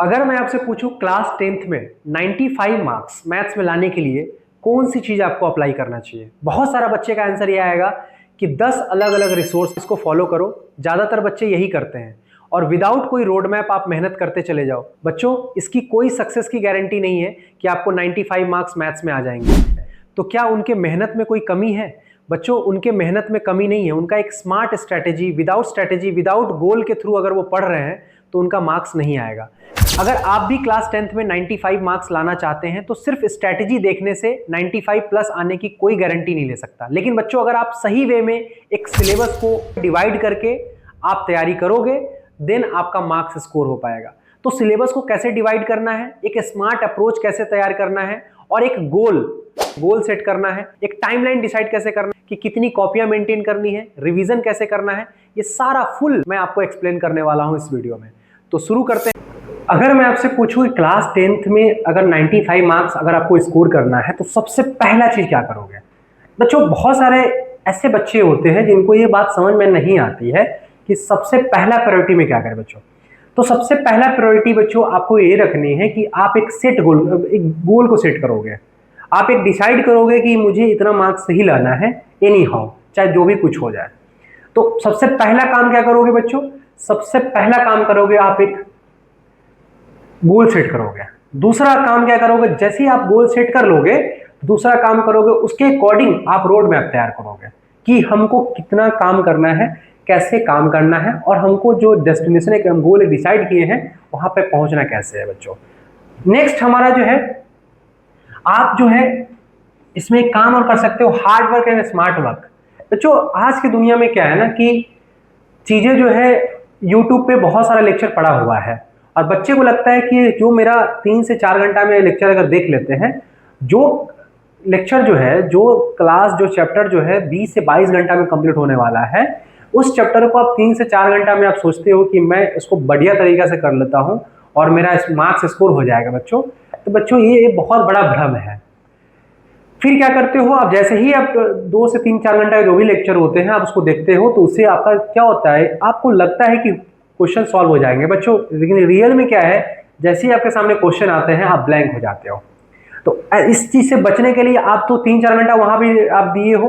अगर मैं आपसे पूछूं क्लास 10th में 95 मार्क्स मैथ्स में लाने के लिए कौन सी चीज आपको अप्लाई करना चाहिए, बहुत सारा बच्चे का आंसर ये आएगा कि 10 अलग अलग रिसोर्स को फॉलो करो। ज्यादातर बच्चे यही करते हैं और विदाउट कोई रोड मैप आप मेहनत करते चले जाओ। बच्चों, इसकी कोई सक्सेस की गारंटी नहीं है कि आपको 95 मार्क्स मैथ्स में आ जाएंगे। तो क्या उनके मेहनत में कोई कमी है? बच्चों, उनके मेहनत में कमी नहीं है, उनका एक स्मार्ट स्ट्रैटेजी विदाउट गोल के थ्रू अगर वो पढ़ रहे हैं तो उनका मार्क्स नहीं आएगा। अगर आप भी क्लास 10th में 95 मार्क्स लाना चाहते हैं तो सिर्फ स्ट्रैटेजी देखने से 95 प्लस आने की कोई गारंटी नहीं ले सकता। लेकिन बच्चों, अगर आप सही वे में एक सिलेबस को डिवाइड करके आप तैयारी करोगे देन आपका मार्क्स स्कोर हो पाएगा। तो सिलेबस को कैसे डिवाइड करना है, एक स्मार्ट अप्रोच कैसे तैयार करना है और एक गोल सेट करना है, एक टाइमलाइन डिसाइड कैसे करना है कि कितनी कॉपियां मेंटेन करनी है, रिवीजन कैसे करना है, ये सारा फुल मैं आपको एक्सप्लेन करने वाला हूं इस वीडियो में। तो शुरू करते हैं। अगर मैं आपसे पूछूं क्लास 10th में अगर 95 मार्क्स अगर आपको स्कोर करना है तो सबसे पहला चीज क्या करोगे? बच्चों, बहुत सारे ऐसे बच्चे होते हैं जिनको ये बात समझ में नहीं आती है कि सबसे पहला प्रायोरिटी में क्या करें। बच्चों, तो सबसे पहला प्रायोरिटी बच्चों आपको ये रखनी है कि आप एक गोल को सेट करोगे। आप एक डिसाइड करोगे कि मुझे इतना मार्क्स ही लाना है एनी हाउ, चाहे जो भी कुछ हो जाए। तो सबसे पहला काम क्या करोगे बच्चों? सबसे पहला काम करोगे आप एक गोल सेट करोगे। दूसरा काम क्या करोगे? जैसे ही आप गोल सेट कर लोगे, दूसरा काम करोगे उसके अकॉर्डिंग आप रोड मैप तैयार करोगे कि हमको कितना काम करना है, कैसे काम करना है और हमको जो डेस्टिनेशन है, हम गोल डिसाइड किए हैं वहां पे पहुंचना कैसे है। बच्चों, नेक्स्ट हमारा जो है, आप जो है इसमें एक काम और कर सकते हो, hard work and smart work. बच्चों, आज की दुनिया में क्या है ना कि चीजें जो है यूट्यूब पे बहुत सारा लेक्चर पड़ा हुआ है और बच्चे को लगता है कि जो मेरा 3 से 4 घंटा में लेक्चर अगर देख लेते हैं, जो लेक्चर जो है, जो क्लास, जो चैप्टर जो है 20 से 22 घंटा में कंप्लीट होने वाला है, उस चैप्टर को आप 3 से 4 घंटा में आप सोचते हो कि मैं इसको बढ़िया तरीका से कर लेता हूं और मेरा मार्क्स स्कोर हो जाएगा। बच्चों, तो बच्चों ये बहुत बड़ा भ्रम है। फिर क्या करते हो आप? जैसे ही आप 2 से 3-4 घंटा जो भी लेक्चर होते हैं आप उसको देखते हो तो उससे आपका क्या होता है, आपको लगता है कि क्वेश्चन सॉल्व हो जाएंगे। बच्चों, लेकिन रियल में क्या है, जैसे ही आपके सामने क्वेश्चन आते हैं आप ब्लैंक हो जाते हो। तो इस चीज से बचने के लिए आप तो 3-4 घंटा वहां भी आप दिए हो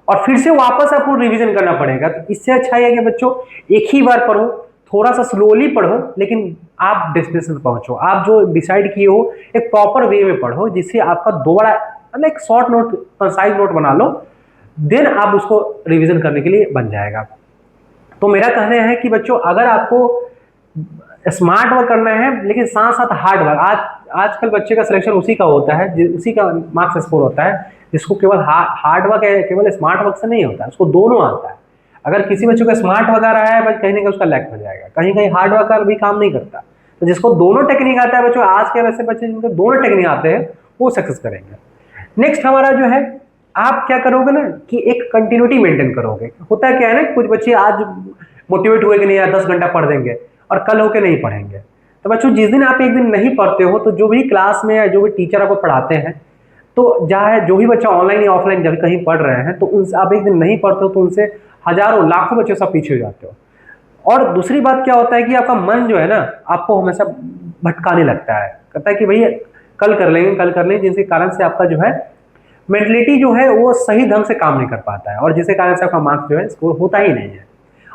और फिर से वापस आपको रिवीजन करना पड़ेगा। तो इससे अच्छा है कि बच्चों एक ही बार पढ़ो, थोड़ा सा स्लोली पढ़ो, लेकिन आप डेस्टिनेशन पर पहुंचो। आप जो डिसाइड किए हो एक प्रॉपर वे में पढ़ो, जिससे आपका दोबारा मतलब एक शॉर्ट नोट, कंसाइज नोट बना लो, देन आप उसको रिवीजन करने के लिए बन जाएगा। तो मेरा कहना है कि बच्चों, अगर आपको स्मार्ट वर्क करना है लेकिन साथ साथ हार्ड वर्क, आजकल बच्चे का सिलेक्शन उसी का होता है, उसी का मार्क्स स्कोर होता है जिसको केवल हार्ड वर्क है, केवल स्मार्ट वर्क से नहीं होता है, उसको दोनों आता है। अगर किसी बच्चे को स्मार्ट वर्क आ रहा है बस कहीं ना कहीं उसका लैक हो जाएगा, कहीं कहीं हार्ड वर्क भी काम नहीं करता। तो जिसको दोनों टेक्निक आता है बच्चों, आज के वैसे बच्चे जिनको दोनों टेक्निक आते हैं वो सक्सेस करेंगे। नेक्स्ट हमारा जो है, आप क्या करोगे ना कि एक कंटिन्यूटी मेंटेन करोगे। होता है क्या है ना, कुछ बच्चे आज मोटिवेट हुए कि नहीं यार 10 घंटा पढ़ देंगे और कल होके नहीं पढ़ेंगे। तो बच्चों, जिस दिन आप एक दिन नहीं पढ़ते हो तो जो भी क्लास में या जो भी टीचर आपको पढ़ाते हैं, तो चाहे जो भी बच्चा ऑनलाइन या ऑफलाइन जब कहीं पढ़ रहे हैं तो उनसे आप एक दिन नहीं पढ़ते हो तो उनसे हजारों लाखों बच्चे सब पीछे हो जाते हो। और दूसरी बात क्या होता है कि आपका मन जो है ना आपको हमेशा भटकाने लगता है, कहता है कि भैया कल कर लेंगे, जिसके कारण से आपका जो है मेंटलिटी जो है वो सही ढंग से काम नहीं कर पाता है और जिसके कारण से आपका मार्क्स जो है स्कोर होता ही नहीं है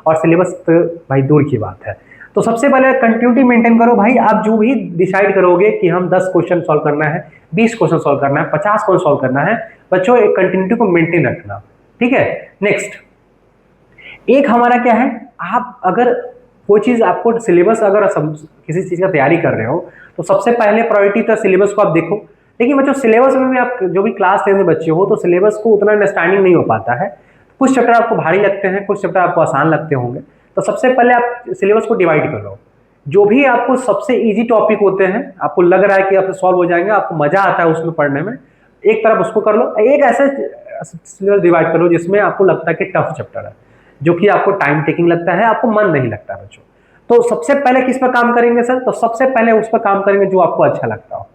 और सिलेबस तो भाई दूर की बात है। तो सबसे पहले कंटिन्यूटी मेंटेन करो भाई। आप जो भी डिसाइड करोगे कि हम 10 क्वेश्चन सॉल्व करना है, 20 क्वेश्चन सॉल्व करना है, 50 क्वेश्चन सॉल्व करना है, बच्चों एक कंटिन्यूटी को मेंटेन रखना, ठीक है। नेक्स्ट एक हमारा क्या है, आप अगर कोई चीज आपको सिलेबस, अगर किसी चीज का तैयारी कर रहे हो तो सबसे पहले प्रायोरिटी तो सिलेबस को आप देखो। लेकिन बच्चों, सिलेबस में भी आप जो भी क्लास 10 में बच्चे हो तो सिलेबस को उतना अंडरस्टैंडिंग नहीं हो पाता है। कुछ चैप्टर आपको भारी लगते हैं, कुछ चैप्टर आपको आसान लगते होंगे। तो सबसे पहले आप सिलेबस को डिवाइड कर लो। जो भी आपको सबसे इजी टॉपिक होते हैं, आपको लग रहा है कि आपसे सॉल्व हो जाएंगे, आपको मजा आता है उसमें पढ़ने में, एक तरफ उसको कर लो। एक ऐसे सिलेबस डिवाइड कर लो जिसमें आपको लगता है कि टफ चैप्टर है, जो कि आपको टाइम टेकिंग लगता है, आपको मन नहीं लगता बच्चों। तो सबसे पहले किस पर काम करेंगे सर? तो सबसे पहले उस पर काम करेंगे जो आपको अच्छा लगता हो।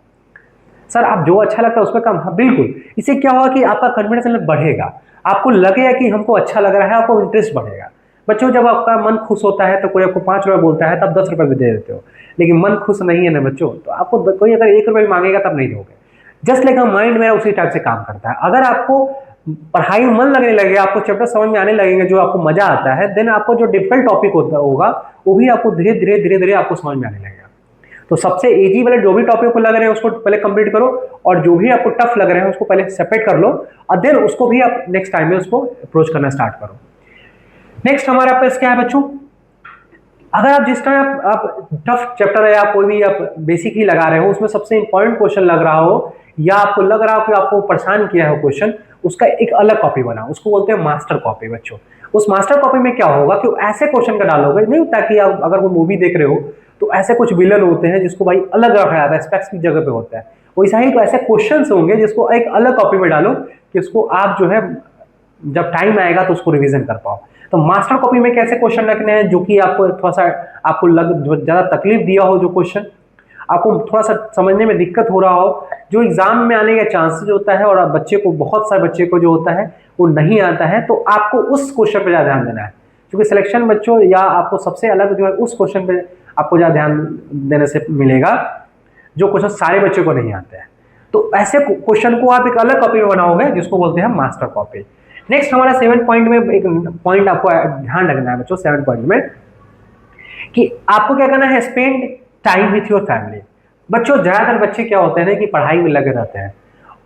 सर, आप जो अच्छा लगता है उस पर काम, हाँ बिल्कुल। इससे क्या होगा कि आपका कॉन्फिडेंस लेवल बढ़ेगा, आपको लगेगा कि हमको अच्छा लग रहा है, आपको इंटरेस्ट बढ़ेगा। बच्चों, जब आपका मन खुश होता है तो कोई आपको 5 रुपये बोलता है तब 10 रुपये भी दे देते हो। लेकिन मन खुश नहीं है ना बच्चों, तो आपको कोई अगर 1 रुपये भी मांगेगा तब नहीं दोगे। जस्ट लाइक माइंड मेरा उसी टाइप से काम करता है। अगर आपको पढ़ाई में मन लगने लगेगा, आपको चैप्टर समझ में आने लगेंगे, जो आपको मजा आता है, देन आपको जो डिफिकल्ट टॉपिक होगा वो भी आपको धीरे धीरे धीरे धीरे आपको समझ में आने लगेगा। तो सबसे इजी वाले जो भी टॉपिक को लग रहे हैं उसको पहले कंप्लीट करो, और जो भी आपको टफ लग रहे हैं उसको पहले सेपरेट कर लो, और देन उसको भी आप नेक्स्ट टाइम में उसको अप्रोच करना स्टार्ट करो। नेक्स्ट हमारा पास क्या है बच्चों, अगर आप जिस टाइम आप टफ चैप्टर है या कोई भी आप बेसिक ही लगा रहे हो, उसमें सबसे इंपॉर्टेंट क्वेश्चन लग रहा हो, या आपको लग रहा हो कि आपको परेशान किया है क्वेश्चन, उसका एक अलग कॉपी बनाओ, उसको बोलते हैं मास्टर कॉपी बच्चों। उस मास्टर कॉपी में क्या होगा कि ऐसे क्वेश्चन का डालोगे, नहीं होता कि आप अगर वो मूवी देख रहे हो तो ऐसे कुछ विलन होते हैं जिसको भाई अलग रखा जाता है, स्पेसिफिक जगह पे होता है, वैसा ही तो ऐसे क्वेश्चन होंगे जिसको एक अलग कॉपी में डालो कि उसको आप जो है जब टाइम आएगा तो उसको रिवीजन कर पाओ। तो मास्टर कॉपी में कैसे क्वेश्चन रखने हैं जो कि आपको थोड़ा सा आपको ज्यादा तकलीफ दिया हो, जो क्वेश्चन आपको थोड़ा सा समझने में दिक्कत हो रहा हो, जो एग्जाम में आने का चांसेस होता है, और बच्चे को बहुत सारे बच्चे को जो होता है वो नहीं आता है, तो आपको उस क्वेश्चन पे ज्यादा ध्यान देना है, क्योंकि सिलेक्शन बच्चों या आपको सबसे अलग जो है उस क्वेश्चन पे आपको ज्यादा ध्यान देने से मिलेगा, जो क्वेश्चन सारे बच्चों को नहीं आते हैं। तो ऐसे क्वेश्चन को आप एक अलग कॉपी में बनाओगे जिसको बोलते हैं मास्टर कॉपी। नेक्स्ट हमारा 7 पॉइंट में एक पॉइंट आपको ध्यान रखना है बच्चों, 7 पॉइंट में कि आपको क्या करना है, spend time with your family. बच्चों ज्यादातर बच्चे क्या होते हैं ना कि पढ़ाई में लगे रहते हैं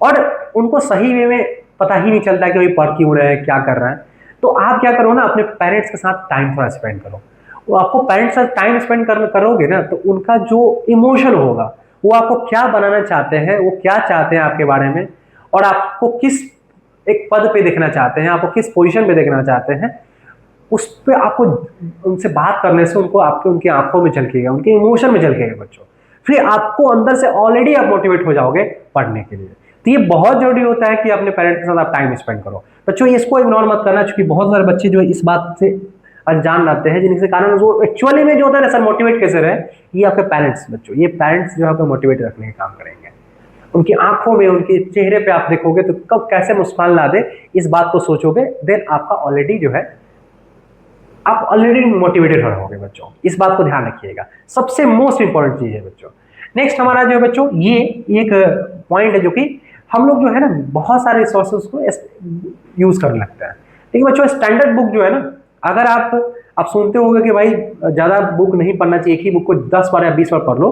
और उनको सही वे में पता ही नहीं चलता कि भाई पढ़ क्यों रहे हैं, क्या कर रहे हैं। तो आप क्या करो ना, अपने पेरेंट्स के साथ टाइम थोड़ा स्पेंड करो। वो आपको पेरेंट्स के साथ टाइम स्पेंड करोगे ना, तो उनका जो इमोशन होगा, वो आपको क्या बनाना चाहते हैं, वो क्या चाहते हैं आपके बारे में, और आपको किस एक पद पे देखना चाहते हैं, आपको किस पोजीशन पे देखना चाहते हैं, उस पे आपको उनसे बात करने से उनको आपके उनकी आंखों में झलकेगा, उनके इमोशन में झलकेगा बच्चों। फिर आपको अंदर से ऑलरेडी आप मोटिवेट हो जाओगे पढ़ने के लिए। तो ये बहुत जरूरी होता है कि अपने पेरेंट्स के साथ आप टाइम स्पेंड करो बच्चों। इसको इग्नोर मत करना, क्योंकि बहुत सारे बच्चे जो है इस बात से अनजान रहते हैं, जिनके कारण वो एक्चुअली में जो होता है ना, सर मोटिवेट कैसे रहे, ये आपके पेरेंट्स बच्चों, ये पेरेंट्स जो है आपको मोटिवेट रखने का काम करेंगे। उनकी आंखों में, उनके चेहरे पे आप देखोगे तो कब कैसे मुस्कान ला दे, इस बात को सोचोगे, देन आपका ऑलरेडी जो है आप ऑलरेडी मोटिवेटेड रहोगे बच्चों। इस बात को ध्यान रखिएगा, सबसे मोस्ट इंपॉर्टेंट चीज है बच्चों। नेक्स्ट हमारा जो है बच्चों, ये एक पॉइंट है जो कि हम लोग जो है ना बहुत सारे रिसोर्सेज को यूज करने लगते हैं। लेकिन बच्चों स्टैंडर्ड बुक जो है ना, अगर आप सुनते होंगे कि भाई ज्यादा बुक नहीं पढ़ना चाहिए, एक ही बुक को 10 बार या 20 बार पढ़ लो,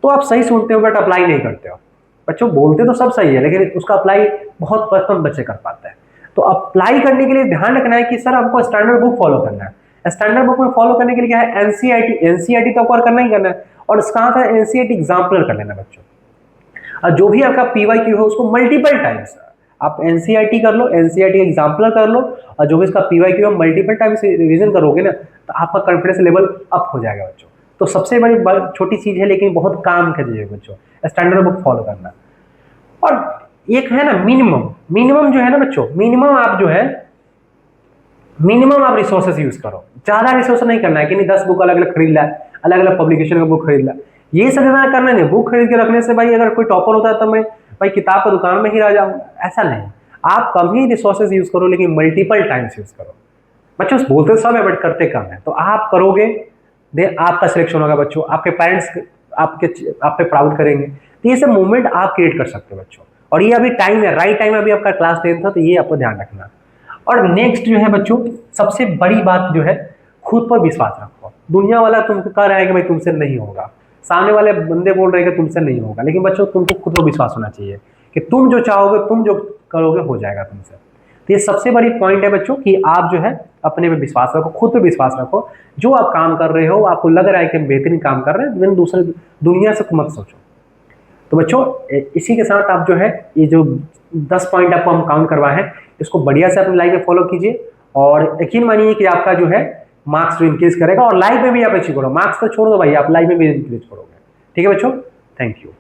तो आप सही सुनते हो बट अप्लाई नहीं करते हो बच्चों। बोलते तो सब सही है, लेकिन उसका अप्लाई बहुत कम बच्चे कर पाते हैं। तो अप्लाई करने के लिए ध्यान रखना है कि सर हमको स्टैंडर्ड बुक फॉलो करना है। स्टैंडर्ड बुक में फॉलो करने के लिए क्या है, एनसीईआरटी तो आपको करना ही करना है, और साथ है एनसीईआरटी एग्जाम्पलर कर लेना बच्चों। और जो भी आपका पीवाईक्यू है उसको मल्टीपल टाइम्स आप एनसीईआरटी कर लो, एनसीईआरटी एग्जाम्पलर कर लो, और जो भी इसका पीवाईक्यू है मल्टीपल टाइम्स रिवीजन करोगे ना, तो आपका कॉन्फिडेंस लेवल अप हो जाएगा बच्चों। तो सबसे बड़ी छोटी चीज है लेकिन बहुत काम का चीज है बच्चों, स्टैंडर्ड बुक फॉलो करना। और एक है ना मिनिमम जो है ना बच्चों, मिनिमम आप रिसोर्सेज यूज करो। ज्यादा रिसोर्स नहीं करना है कि नहीं 10 बुक अलग अलग खरीद ला, अलग अलग पब्लिकेशन का बुक खरीद ला, ये सब ना करना नहीं। बुक खरीद के रखने से भाई अगर कोई टॉपर होता है तो मैं भाई किताब का दुकान में ही रह जाऊंगा, ऐसा नहीं। आप कम ही रिसोर्सेज यूज करो लेकिन मल्टीपल टाइम्स यूज करो बच्चों। बोलते सब है बट करते कम है, तो आप करोगे दे आपका सिलेक्शन होगा बच्चों, आपके पेरेंट्स आप पे प्राउड करेंगे। तो ये सब मूवमेंट आप क्रिएट कर सकते हो बच्चों। और ये अभी टाइम है, राइट टाइम अभी आपका क्लास 10 था, तो ये आपको ध्यान रखना। और नेक्स्ट जो है बच्चों, सबसे बड़ी बात जो है, खुद पर विश्वास रखो। दुनिया वाला तुमको कह रहा है कि भाई तुमसे नहीं होगा, सामने वाले बंदे बोल रहे हैं कि तुमसे नहीं होगा, लेकिन बच्चों तुमको खुद पर विश्वास होना चाहिए कि तुम जो चाहोगे, तुम जो करोगे हो जाएगा तुमसे। तो ये सबसे बड़ी पॉइंट है बच्चों कि आप जो है अपने पे विश्वास रखो, खुद पे विश्वास रखो। जो आप काम कर रहे हो आपको लग रहा है कि हम बेहतरीन काम कर रहे हैं, लेकिन दूसरे दुनिया से मत सोचो। तो बच्चों इसी के साथ आप जो है ये जो 10 पॉइंट आपको हम काउंट करवाए हैं, इसको बढ़िया से अपनी लाइफ में फॉलो कीजिए, और यकीन मानिए कि आपका जो है मार्क्स इंक्रीज करेगा, और लाइफ में भी आप अचीव करो। मार्क्स तो छोड़ दो भाई, आप लाइफ में भी इंक्रीज करोगे। ठीक है बच्चों, थैंक यू।